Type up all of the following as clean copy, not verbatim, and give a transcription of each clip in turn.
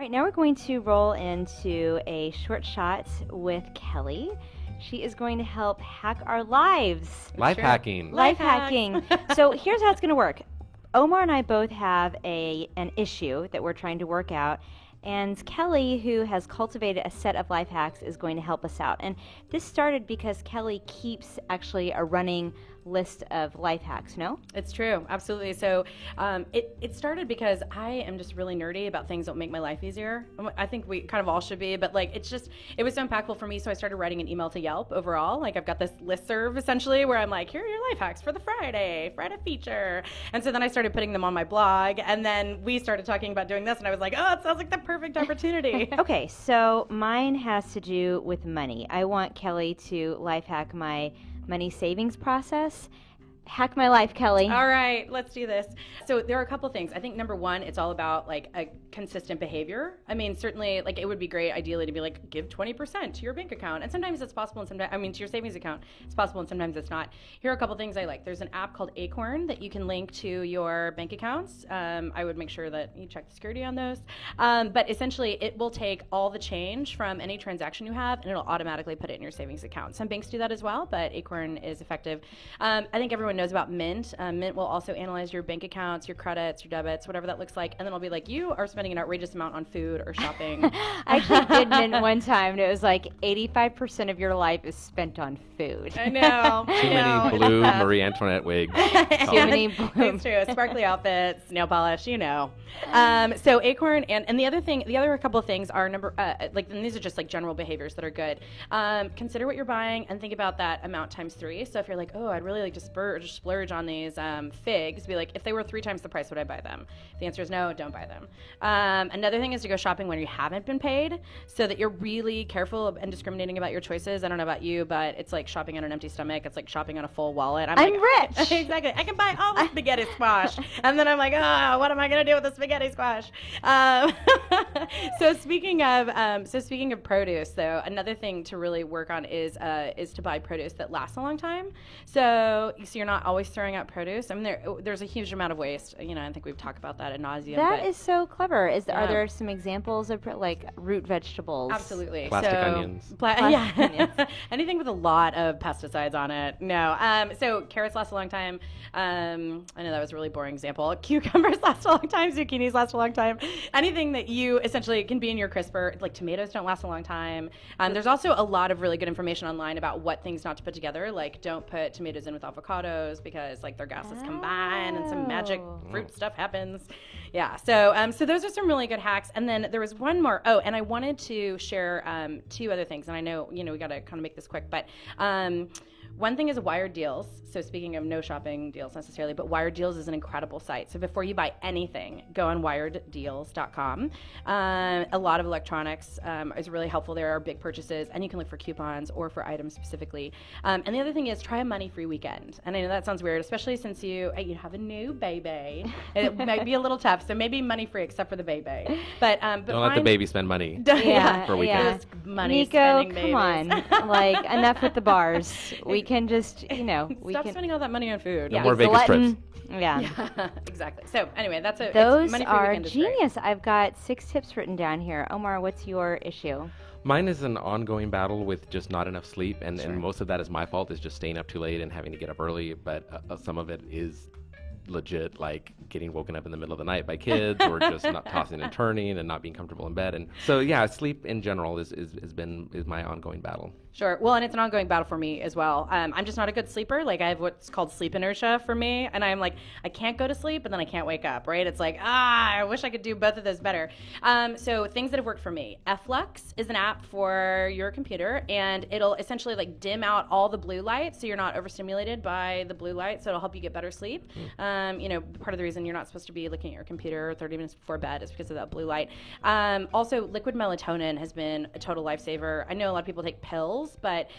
All right, now we're going to roll into a short shot with Kelly. She is going to help hack our lives. Life hacking. Life hacking. So here's how it's going to work. Omar and I both have an issue that we're trying to work out. And Kelly, who has cultivated a set of life hacks, is going to help us out. And this started because Kelly keeps actually a running list of life hacks, no? It's true, absolutely. So it started because I am just really nerdy about things that make my life easier. I think we kind of all should be, but like it was so impactful for me. So I started writing an email to Yelp overall. Like I've got this listserv essentially where I'm like, here are your life hacks for the Friday feature. And so then I started putting them on my blog, and then we started talking about doing this, and I was like, oh, it sounds like the perfect opportunity. Okay, so mine has to do with money. I want Kelly to life hack my money savings process. Hack my life, Kelly. All right, let's do this. So there are a couple things. I think number one, it's all about like a consistent behavior. I mean, certainly like it would be great ideally to be like, give 20% to your bank account. And sometimes it's possible, and sometimes, to your savings account, it's possible, and sometimes it's not. Here are a couple things I like. There's an app called Acorn that you can link to your bank accounts. I would make sure that you check the security on those. But essentially it will take all the change from any transaction you have, and it'll automatically put it in your savings account. Some banks do that as well, but Acorn is effective. I think everyone knows about Mint. Mint will also analyze your bank accounts, your credits, your debits, whatever that looks like, and then it'll be like, you are spending an outrageous amount on food or shopping. I actually did Mint one time, and it was like 85% of your life is spent on food. I know. Too many blue Marie Antoinette wigs. Too many blue. It's true. Sparkly outfits, nail polish, So Acorn and the other couple of things are and these are just like general behaviors that are good. Consider what you're buying and think about that amount times 3. So if you're like, oh, I'd really like to splurge on these figs, be like, if they were 3 times the price, would I buy them? The answer is no, don't buy them. Another thing is to go shopping when you haven't been paid, so that you're really careful and discriminating about your choices. I don't know about you, but it's like shopping on an empty stomach. It's like shopping on a full wallet. I'm like, rich. Exactly. I can buy all the spaghetti squash. And then I'm like, oh, what am I going to do with the spaghetti squash? So speaking of produce, though, another thing to really work on is to buy produce that lasts a long time. So you're not always throwing out produce. I mean, there's a huge amount of waste. I think we've talked about that ad nauseum. That is so clever. Are there some examples of like root vegetables? Absolutely. Plastic onions. Onions. Anything with a lot of pesticides on it. No. So carrots last a long time. I know that was a really boring example. Cucumbers last a long time. Zucchinis last a long time. Anything that you essentially can be in your crisper, like tomatoes don't last a long time. There's also a lot of really good information online about what things not to put together. Like don't put tomatoes in with avocados because like their gases combine and some magic fruit stuff happens. Yeah. So those are some really good hacks. And then there was one more. Oh, and I wanted to share 2 other things. And I know, we got to kind of make this quick, but one thing is Wired Deals. So speaking of no shopping deals necessarily, but Wired Deals is an incredible site. So before you buy anything, go on wireddeals.com. A lot of electronics is really helpful. There are big purchases, and you can look for coupons or for items specifically. And the other thing is try a money-free weekend. And I know that sounds weird, especially since you have a new baby. It might be a little tough, so maybe money-free except for the baby. But don't let the baby spend money for a weekend. Just money Nico, spending come babies. on. Like, enough with the bars. We can just, Stop spending all that money on food. No more Vegas trips. Yeah. Exactly. So anyway, those money-free are weekend is great. genius. I've got 6 tips written down here. Omar, what's your issue? Mine is an ongoing battle with just not enough sleep, and most of that is my fault, is just staying up too late and having to get up early, but some of it is legit, like getting woken up in the middle of the night by kids or just not tossing and turning and not being comfortable in bed. And so, yeah, sleep in general is my ongoing battle. Sure. Well, and it's an ongoing battle for me as well. I'm just not a good sleeper. Like I have what's called sleep inertia for me. And I'm like, I can't go to sleep, but then I can't wake up, right? It's like, I wish I could do both of those better. So things that have worked for me. Flux is an app for your computer, and it'll essentially like dim out all the blue light so you're not overstimulated by the blue light. So it'll help you get better sleep. Part of the reason you're not supposed to be looking at your computer 30 minutes before bed is because of that blue light. Also, liquid melatonin has been a total lifesaver. I know a lot of people take pills, but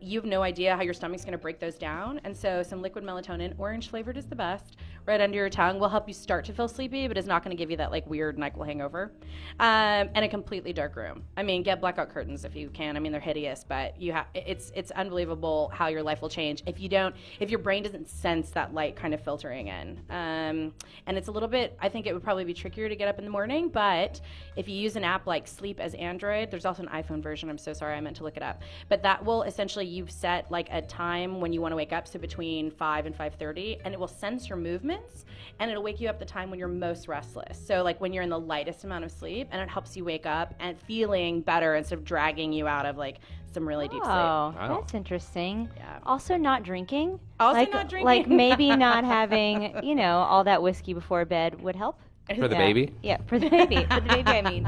you have no idea how your stomach's going to break those down. And so some liquid melatonin, orange flavored is the best. right under your tongue will help you start to feel sleepy, but it's not going to give you that like weird NyQuil hangover. And a completely dark room. I mean, get blackout curtains if you can. I mean, they're hideous, but it's unbelievable how your life will change if your brain doesn't sense that light kind of filtering in. And it's a little bit, I think it would probably be trickier to get up in the morning, but if you use an app like Sleep as Android, there's also an iPhone version. I'm so sorry, I meant to look it up. But that will essentially, you've set like a time when you want to wake up, so between 5 and 5:30, and it will sense your movements, and it'll wake you up the time when you're most restless. So like when you're in the lightest amount of sleep, and it helps you wake up and feeling better instead of dragging you out of like some really deep sleep. Oh, that's interesting. Yeah. Also not drinking. Also not drinking. Like maybe not having, all that whiskey before bed would help. For the baby? Yeah, for the baby. For the baby, I mean.